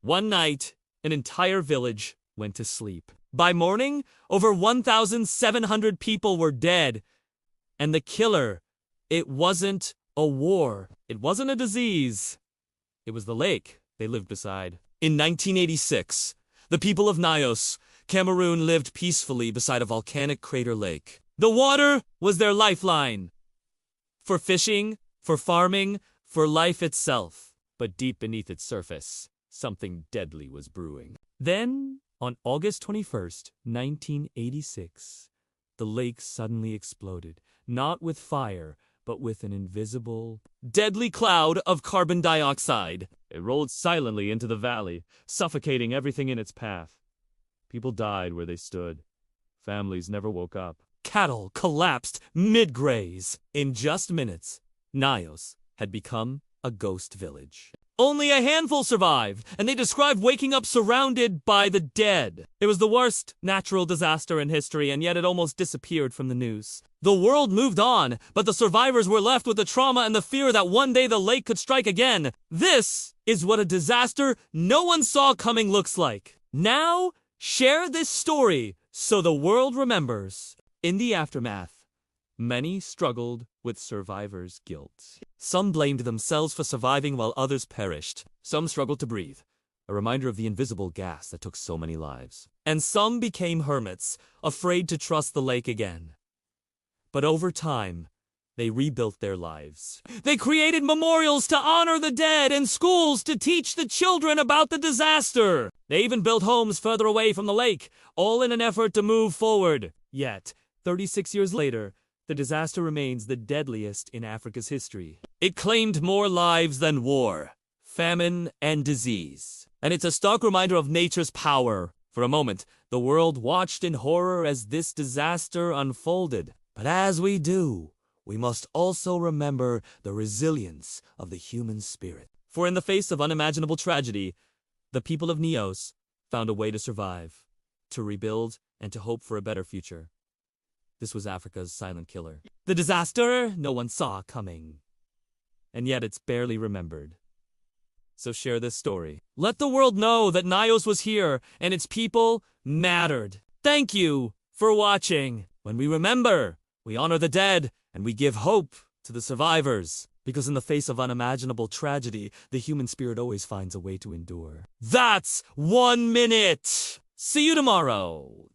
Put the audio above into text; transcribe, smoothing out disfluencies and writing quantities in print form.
One night, an entire village went to sleep. By morning, over 1,700 people were dead. And the killer, it wasn't a war. It wasn't a disease. It was the lake they lived beside. In 1986, the people of Nios, Cameroon, lived peacefully beside a volcanic crater lake. The water was their lifeline. For fishing, for farming, for life itself. But deep beneath its surface, something deadly was brewing. Then, on August 21st, 1986, the lake suddenly exploded, not with fire, but with an invisible, deadly cloud of carbon dioxide. It rolled silently into the valley, suffocating everything in its path. People died where they stood. Families never woke up. Cattle collapsed mid-graze. In just minutes, Nios had become a ghost village. Only a handful survived, and they described waking up surrounded by the dead. It was the worst natural disaster in history, and yet it almost disappeared from the news. The world moved on, but the survivors were left with the trauma and the fear that one day the lake could strike again. This is what a disaster no one saw coming looks like. Now, share this story so the world remembers. In the aftermath, many struggled with survivors' guilt. Some blamed themselves for surviving while others perished. Some struggled to breathe, a reminder of the invisible gas that took so many lives. And some became hermits, afraid to trust the lake again. But over time, they rebuilt their lives. They created memorials to honor the dead and schools to teach the children about the disaster. They even built homes further away from the lake, all in an effort to move forward. Yet, 36 years later, the disaster remains the deadliest in Africa's history. It claimed more lives than war, famine, and disease. And it's a stark reminder of nature's power. For a moment, the world watched in horror as this disaster unfolded. But as we do, we must also remember the resilience of the human spirit. For in the face of unimaginable tragedy, the people of Nios found a way to survive, to rebuild, and to hope for a better future. This was Africa's silent killer. The disaster no one saw coming. And yet it's barely remembered. So share this story. Let the world know that Nios was here and its people mattered. Thank you for watching. When we remember, we honor the dead and we give hope to the survivors. Because in the face of unimaginable tragedy, the human spirit always finds a way to endure. That's 1 minute. See you tomorrow.